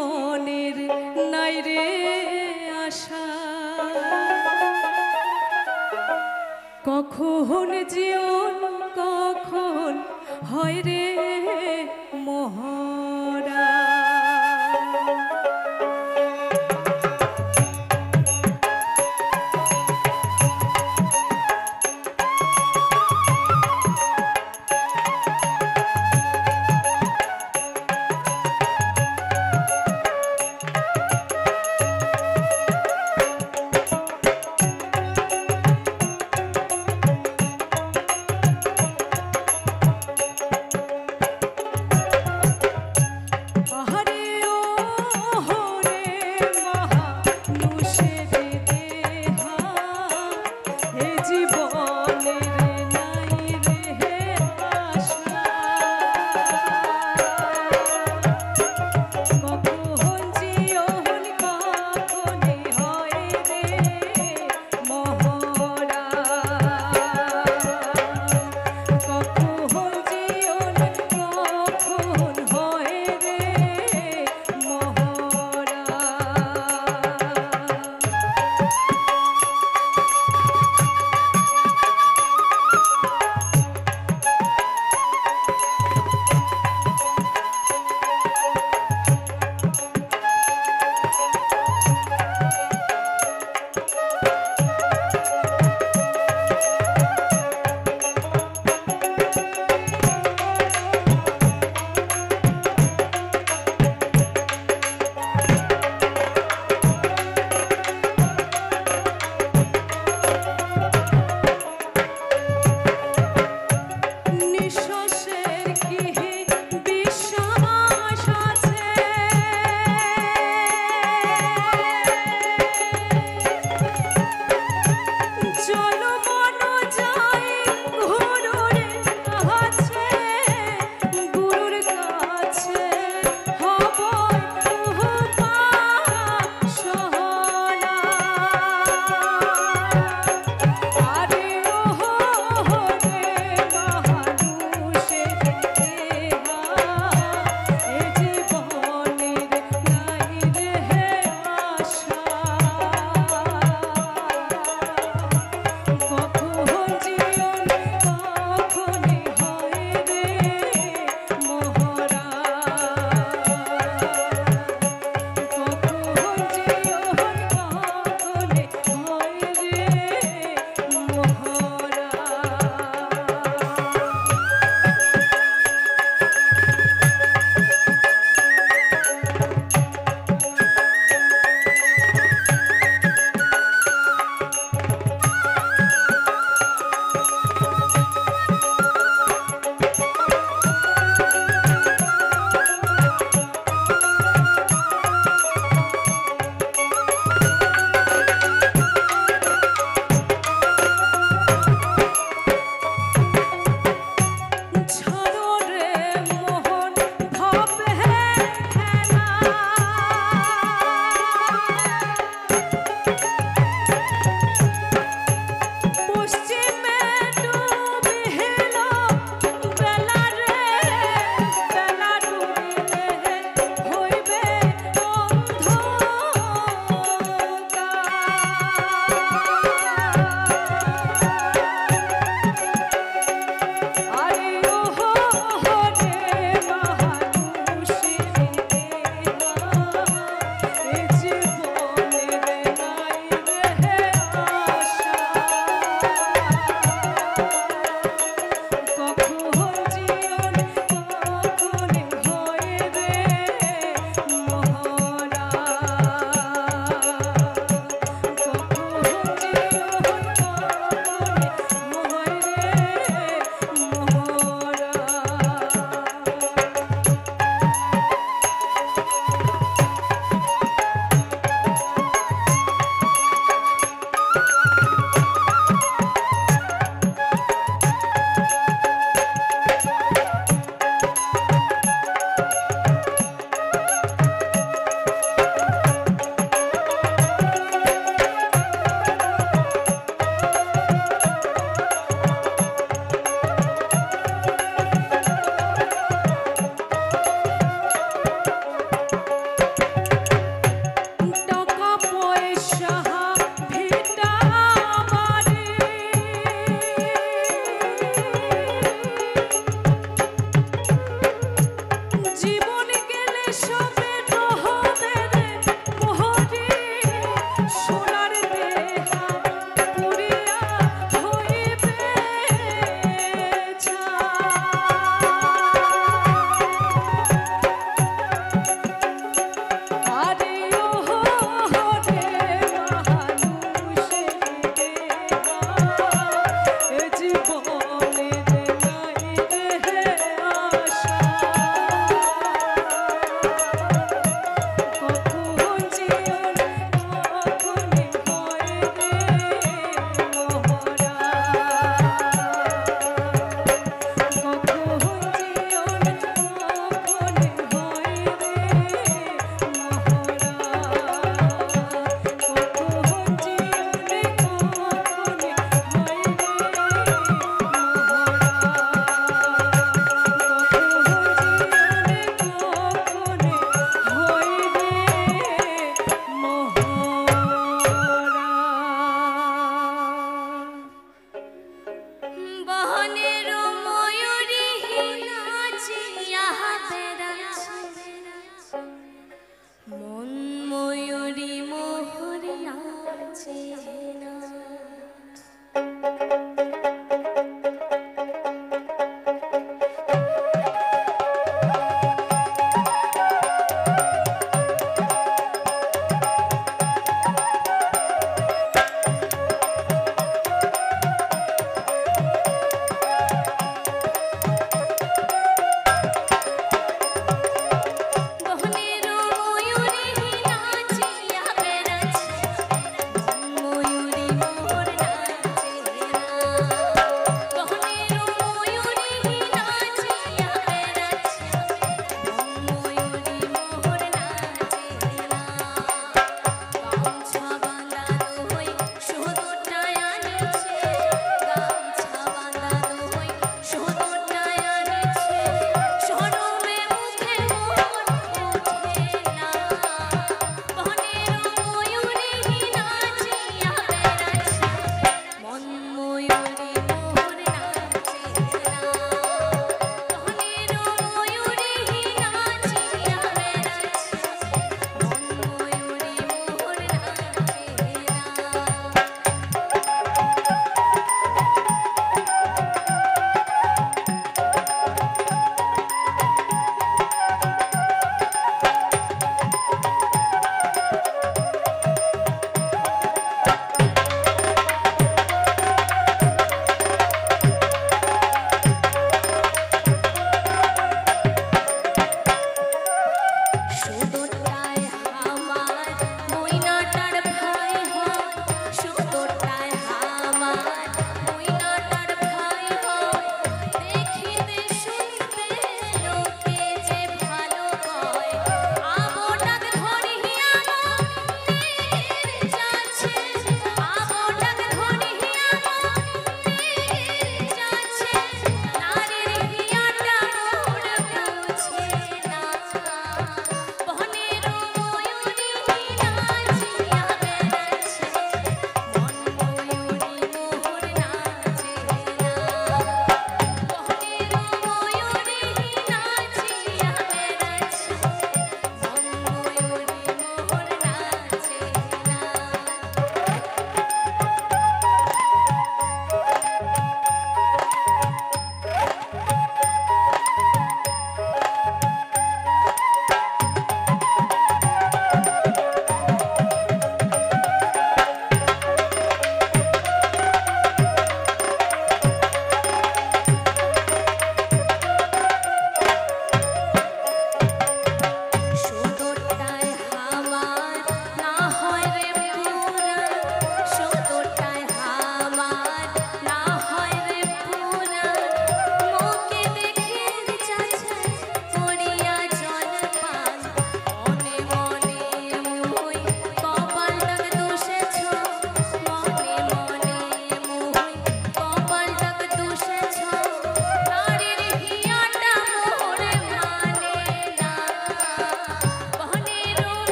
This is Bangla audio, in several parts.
জীবনের নাই রে আশা, কখন জীবন কখন হয় রে মহরা।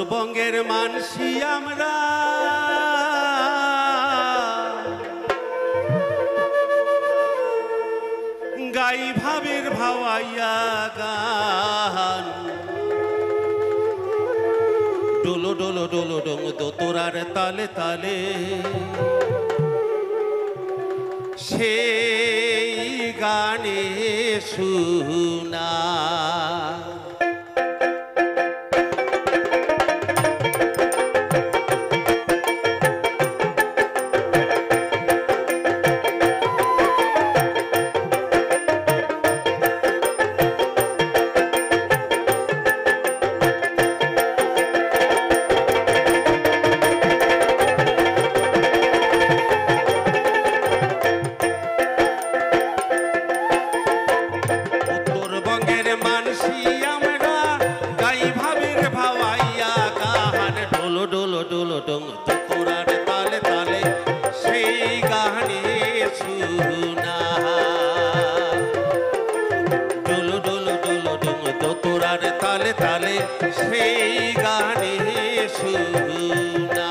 উত্তরবঙ্গের মানসি আমরা গাই ভাবের ভাওয়াইয়া গান ডোলো ডোলো ডোলো ডোং দোতরার তালে তালে সেই গানে শুনা তালে তালে সেই গানে শুনা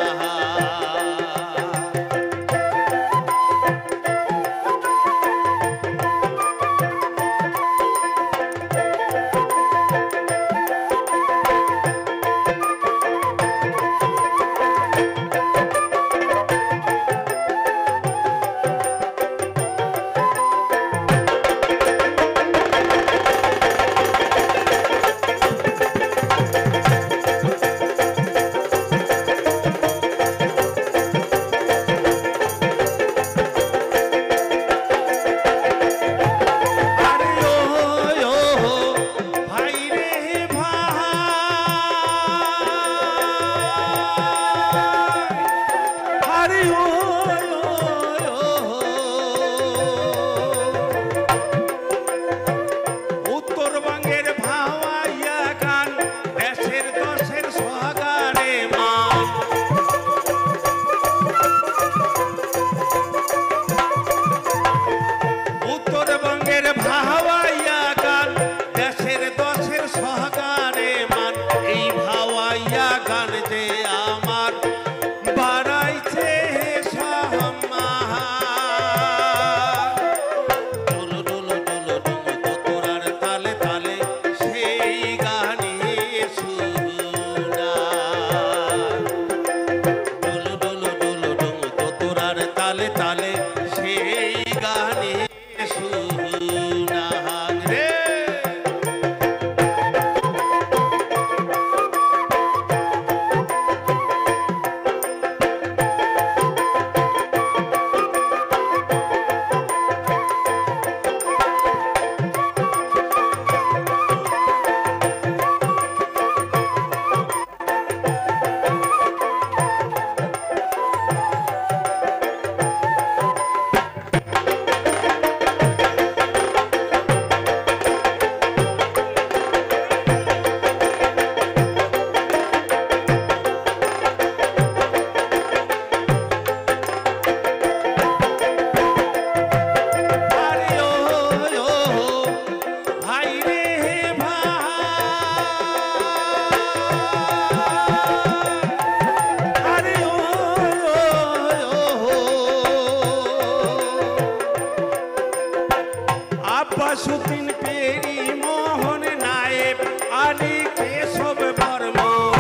আব্বাসুদ্দিন পেরি মোহন নায়েব আলী কেশব বর্মন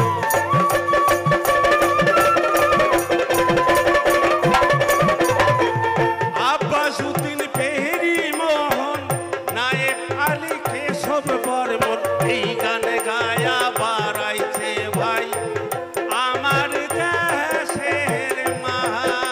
আব্বাসুদ্দিন পেরি মোহন নায়েব আলী কেশব বর্মন এই গান গায়া বাড়াইছে ভাই আমার দেশের মাহাই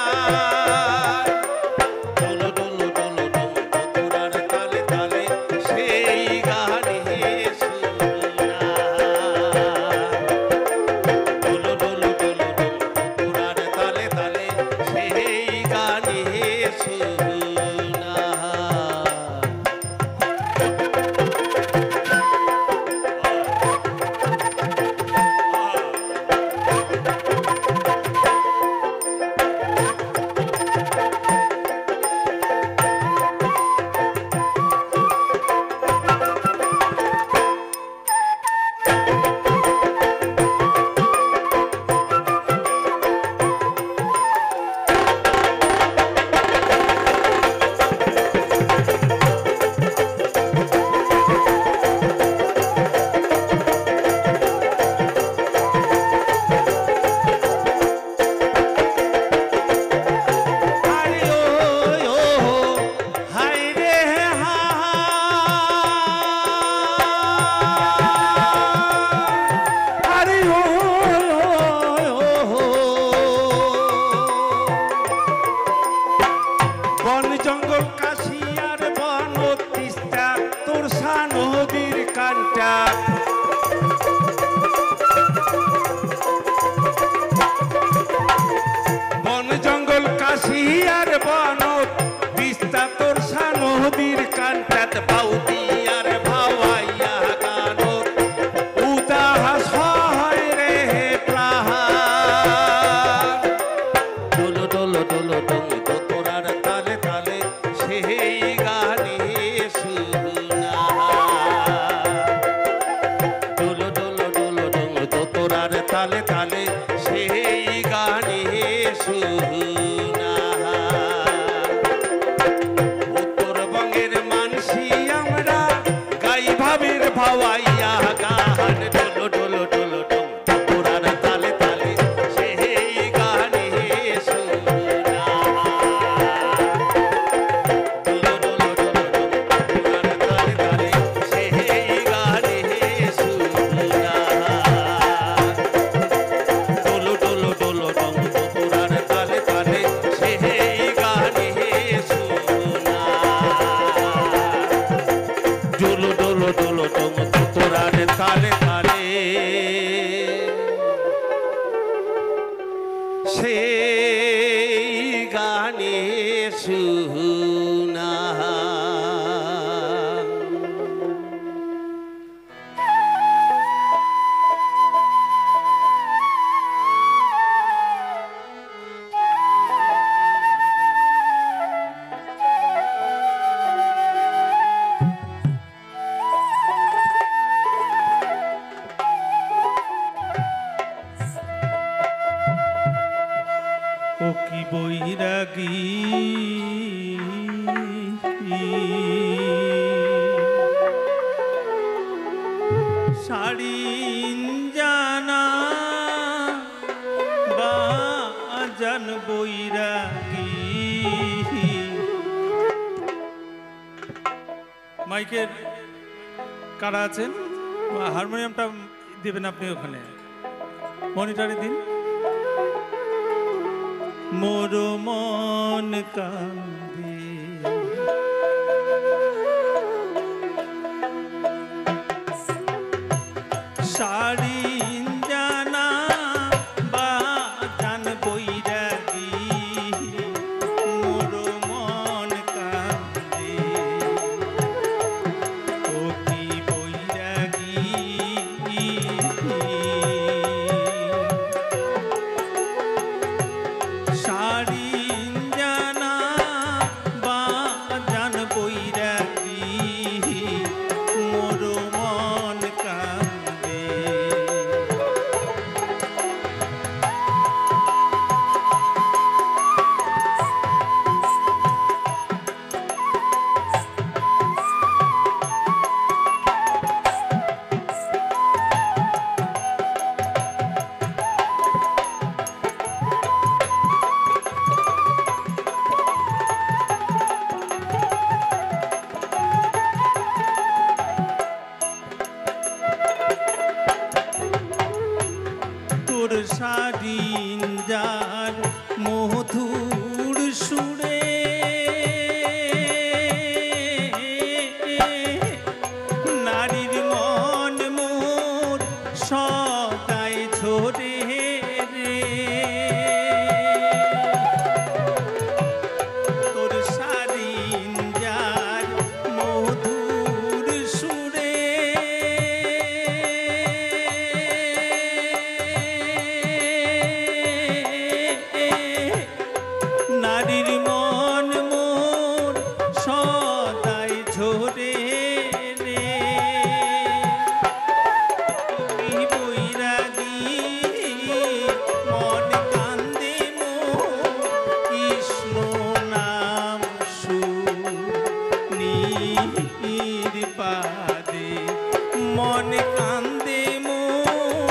নদীর কানটা বন জঙ্গল কাশি আর বনত বিস্তা তোর সা নদীর কানটাত বাউতি আর ভাওয়াইয়া গানত উদাস হয় রে প্রাণ ডোলো ডোলো ডোলো ডোং তোরার তালে তালে সেই গানে শুনা ডোলো ডোলো ডোলো ডোং তোরার তালে তালে সেই গানে শুনা উত্তরবঙ্গের মানসি আমরা গাই ভাবের ভাওয়াইয়া গান ডোলো ডোলো ডোলো ডোং তোরার তালে তালে সেই গানে শুনা ডোলো ডোলো ডোলো ডোং তোরার তালে তালে সেই গানে শুনা ডোলো ডোলো ডোলো ডোং তোরার তালে তালে সেই গানে শুনা ডোলো ডোলো ডোলো ডোং তোরার তালে তালে সেই গানে শুনা ও কি বৈরাগী শাড়ি জানা বা জান বৈরাগী মাইকের কারা আছেন হারমোনিয়ামটা দেবেন আপনি ওখানে মনিটরে দিন মোর মন কান্দে শাড়ি জানা বা জান বৈরাগী মোর মন কান্দে ও কি বৈরাগী শাড়ি জানা বা জান বৈরাগী মোর মন কান্দে তোর শাড়ি যার মধুর সুরে নারীর মন মোর সদাই ঝরে রে তোর শাড়ি যার মধুর সুরে নারীর মন মোর সদাই ঝরে রে কি বৈরাগী মন কান্দে মোর কৃষ্ণ নাম শুনির পাদে মন কান্দে মোর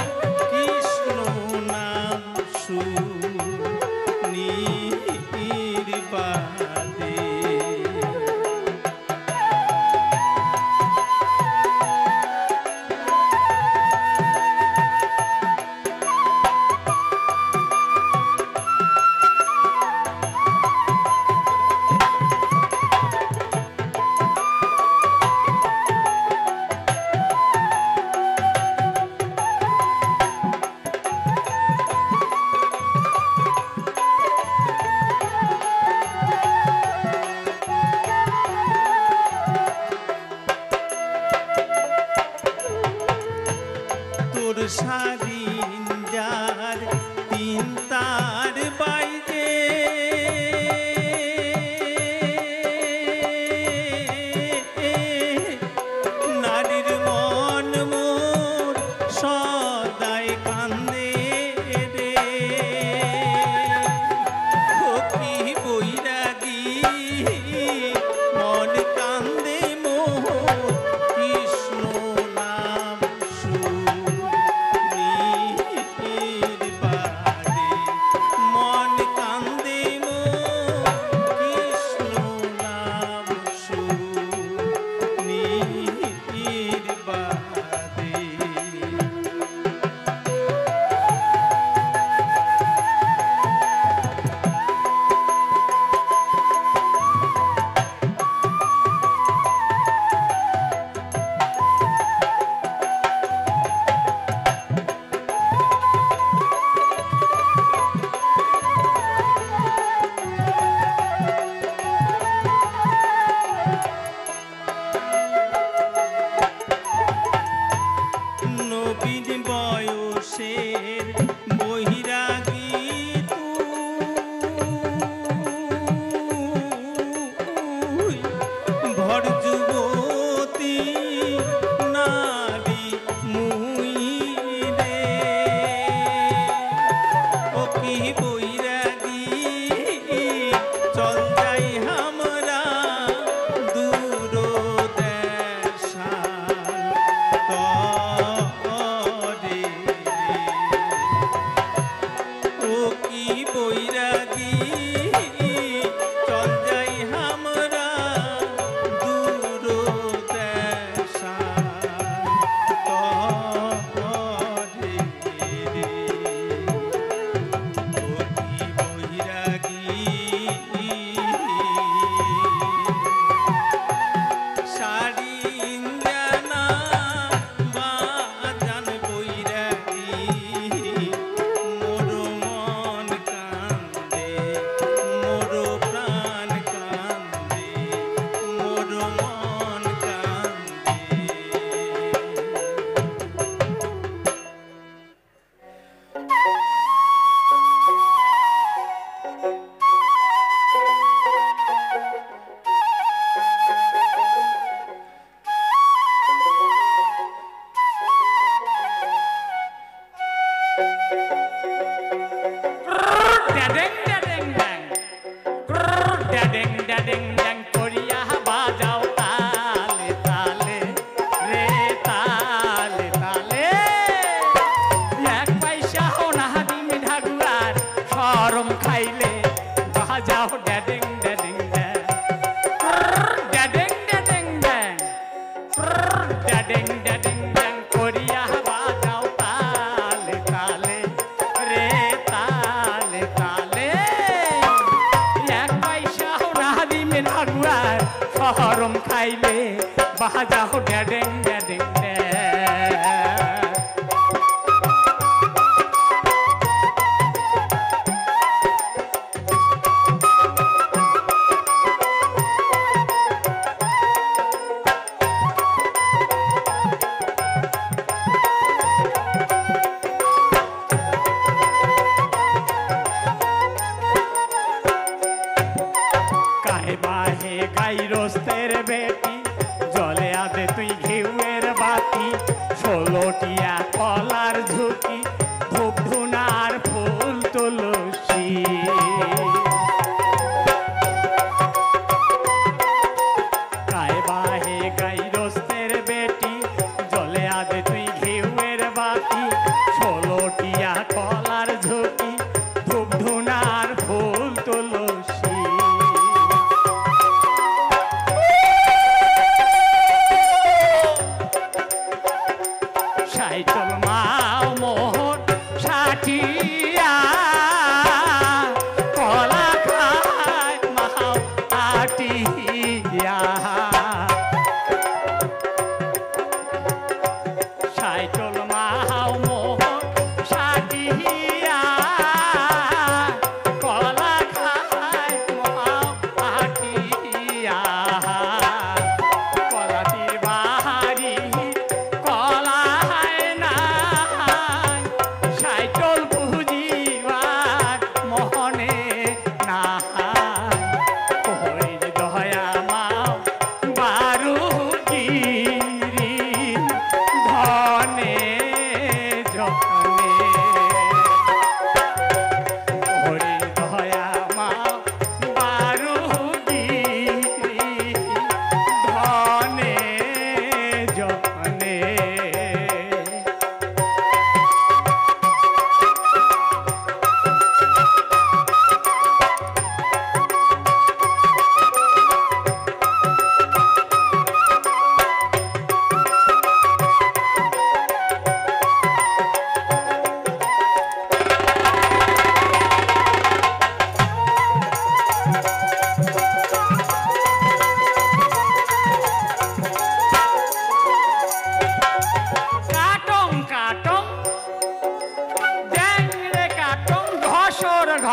কৃষ্ণ নাম শুনির পাদে সারিন যার তিন তার বাইরে নারীর মন মোর সদাই কান্দে রে ও কি বৈরাগী মন কান্দে মোর কৃষ্ণ নাম শুনির বাদে মন কান্দে মোর কৃষ্ণ নাম শুনির বাদে নবীন বয়সের বহিরাগী তুই ভর যুবতী নারী মুই রে ও কি বৈরাগী চল যাই আমরা দূর দেশান তরে ও কি বৈরাগী চল যাই আমরা দূর দেশান তরে ও কি বৈরাগী সারিন জানা বাজান বৈরাগী মোর মন কান্দে মোর প্রাণ কান্দে মোর মন কান্দে ড্যাডিং ড্যাডিং ড্যাং ড্যাডিং ড্যাডিং ড্যাং করিয়া বাজাও তালে তালে রে তালে তালে এক পয়সাও না দিমি ঢাকুয়ার শরম খাইলে বাজাও ড্যাডিং ড্যাডিং ড্যাং ড্যাডিং ড্যাডিং ড্যাং ড্যাডিং ড্যাডিং ড্যাং করিয়া বাজাও তালে তালে রে তালে তালে এক পয়সাও না দিমি ঢাকুয়ার শরম খাইলে বাজাও ড্যাডিং ড্যাডিং ড্যাং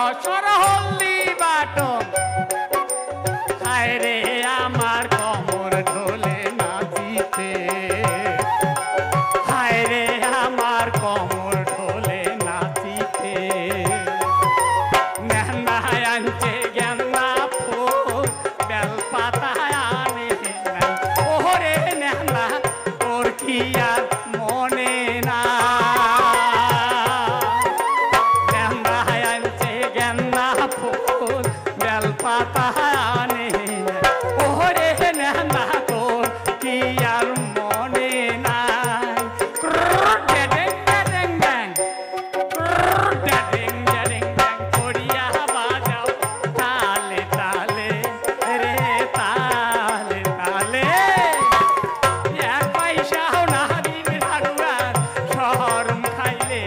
যশোর হলদি বাটন হায় রে আমার কমর ঢোলে নাচিতে হায় রে আমার কমর ঢোলে নাচিতে নেহনা আনছে গেন্দা ফুল বেলপাতা আনে নাই ওরে নেহনা তোর কি আর মনে না নেহনা আনছে গেন্দা ফুল বেলপাতা আনে নাই ওরে নেহনা তোর কি আর মনে নাই ড্যাং ড্যাং ড্যাং ড্যাং ড্যাং ড্যাং করিয়া বাজাও তালে তালে রে তালে তালে এক পয়সাও না দিন রাগুয়ার শরম খাইলে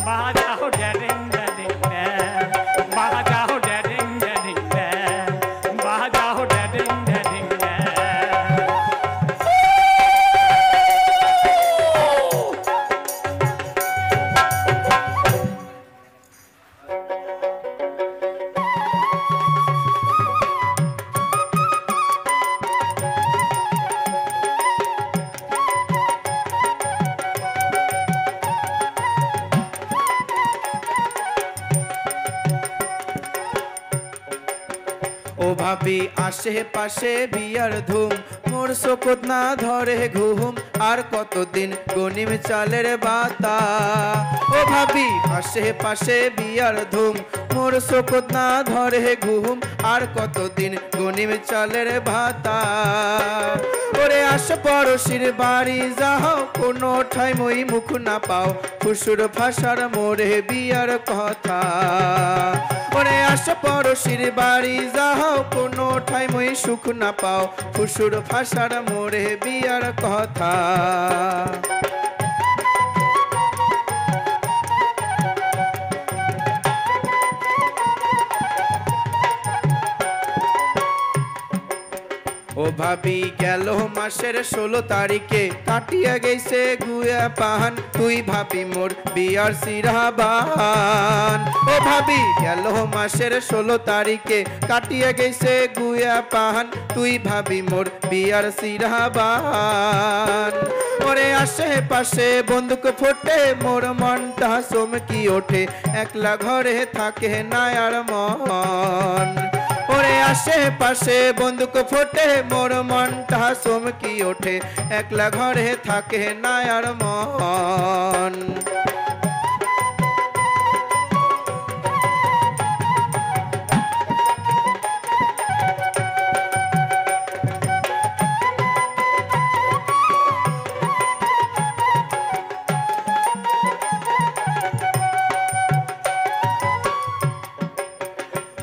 বাজাও ড্যাং ড্যাং ড্যাং বাজাও ড্যাং ড্যাং ড্যাং বাজাও ড্যাং ড্যাং ড্যাং ও ভাবি আশেপাশে বিয়ার ধুম মোর শোকত না ধরে ঘুম আর কতদিন গনিম চালের বাতা ও ভাবি আশেপাশে বিয়ার ধুম মোর শোকত না ধরে ঘুম আর কতদিন গনিম চালের ভাতা ওরে আশ পড়শির বাড়ি যাও কোনো ঠাই মই মুখ না পাও ফুসুর ভাষার মোরে বিয়ার কথা ওরে আশ পড়শির বাড়ি যাও কোনো ঠাই মই সুখ না পাও ফুসুর ভাষার মোরে বিয়ার কথা ও ভাবি গেল মাসের 16 তারিখে কাটিয়া গেছে গুয়া পাহান তুই ভাবি মোর বিয়ার সিরাবান ও ভাবি গেল মাসের 16 তারিখে কাটিয়া গেছে গুয়া পাহান তুই ভাবি মোর বিয়ার সিরাবান ওরে আশেপাশে বন্দুক ফোটে মোর মনটা চমকি ওঠে একলা ঘরে থাকে না আর মন ওরে আশেপাশে বন্দুক ফোটে মোর মনটা চমকি ওঠে একলা ঘরে থাকে না আর মন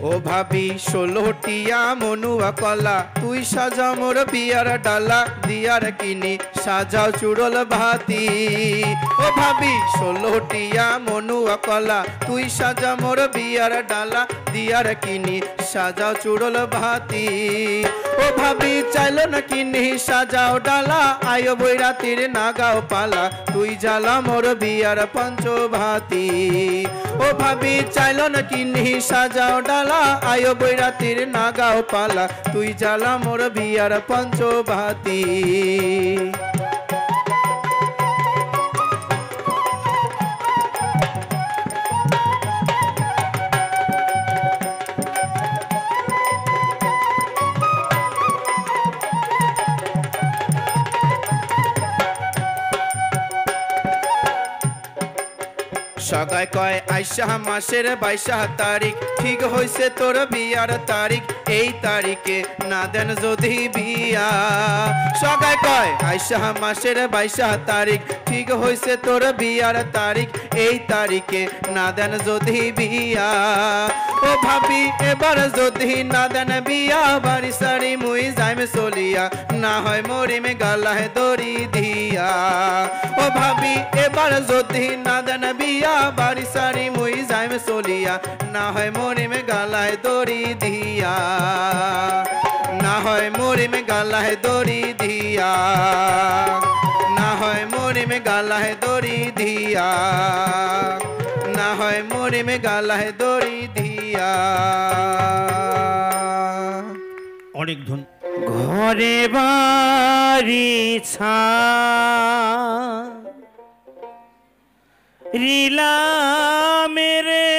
ও ভাবি 16টিয়া মনুয়া কলা তুই সাজা মোর বিয়ার ডালা দিয়ার কিনি সাজাও চুড়ল ভাতি ও ভাবি 16টিয়া মনুয়া কলা তুই সাজা মোর বিয়ার ডালা দিয়ার কিনি সাজাও চুড়ল ভাতি ও ভাবি চাইলো না কিনি সাজাও ডালা আয়ো বৈরাতির নাগাও পালা তুই জ্বালা মোর বিয়ার পঞ্চভাতি ও ভাবি চাইলো না কিনি সাজাও ডালা আয়ো বৈরাতির নাগাও পালা তুই জ্বালা মোর বিয়ার পঞ্চভাতি সগাই কয় আইসা মাসের 22 তারিখ ঠিক হইছে তোর বিয়ার তারিখ এই তারিখে না দেন যদি বিয়া সগাই কয় আইসা মাসের 22 তারিখ ঠিক হইছে তোর বিয়ার তারিখ এই তারিখে না দেন যদি বিয়া ও ভাবি এবার যদি না দেন বিয়া বাড়ি সারি মুই যাইমে চলিয়া না হয় মরিমে গালায় দড়ি দিয়া ও ভাবি এবার যদি না দেন বিয়া বাড়ি সারি মুই যাইমে চলিয়া না হয় মরিমে গালায় দড়ি দিয়া না হয় মরিমে গালায় দড়ি দিয়া না হয় মরিমে গালায় দড়ি দিয়া না হয় মরিমে গালায় দড়ি দিয়া বিয়া। অনেক ধন ঘরে বাড়ি রিলা মেরে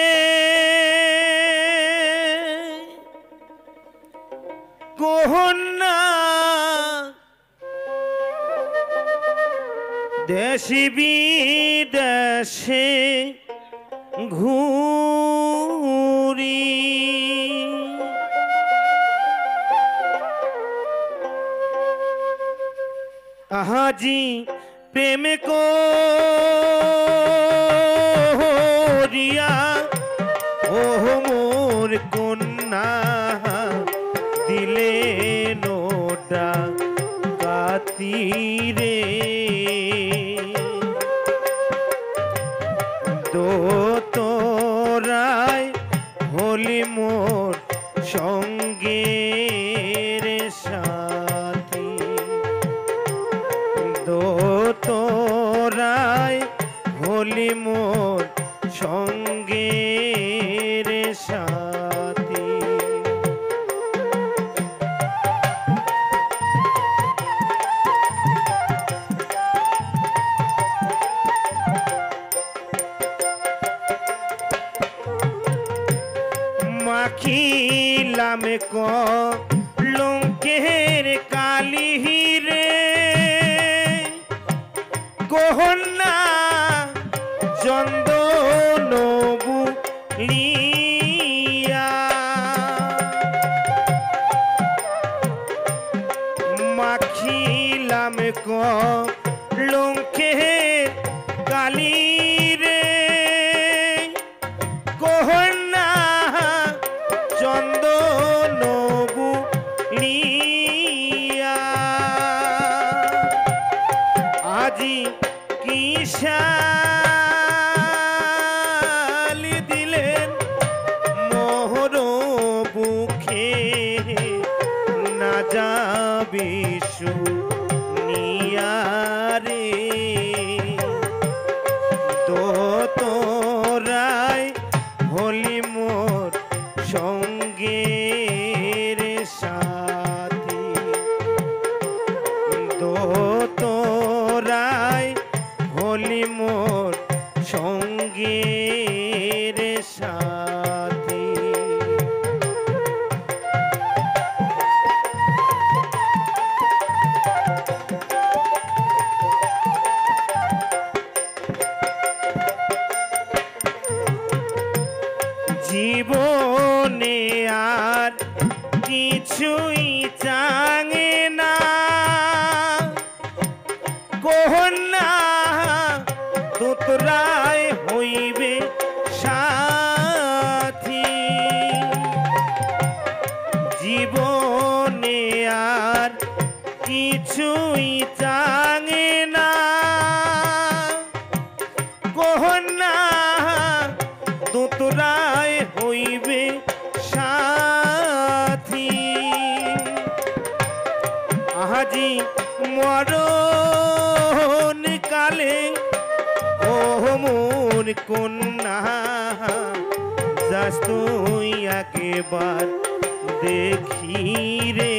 কোহন্না দেশি বিদেশে ঘুরি আজি প্রেম করিয়া ও মোর কন্যা দিলে নোটা কাতিরে দো তোরাই হলি মোর সঙ্গের সাথী দো তোরাই হলি মোর সঙ্গের সাথী। মাখিলাম কলঙ্কের কালি রে গহনা চন্দন বুলিয়া মাখিলাম কলঙ্কের কালি রে গহনা চন্দন বুলিয়া আজি কিশালি দিলেন মোহর বুকে না যাবি শুনিয়ারে তো তোরাই হলি মোর সঙ্গের সাথী তো তোরাই হলি মোর সঙ্গের সাথী। জীবনে আর কিছুই চাঙে না কহন্যা তোতরায় হইবে সাথী জীবনে আর কিছুই চাঙে না কহন্যা তোতরায় হইবে সাথী আজি মরণ কালে ও মোর কন্যা যাস তুই একবার দেখি রে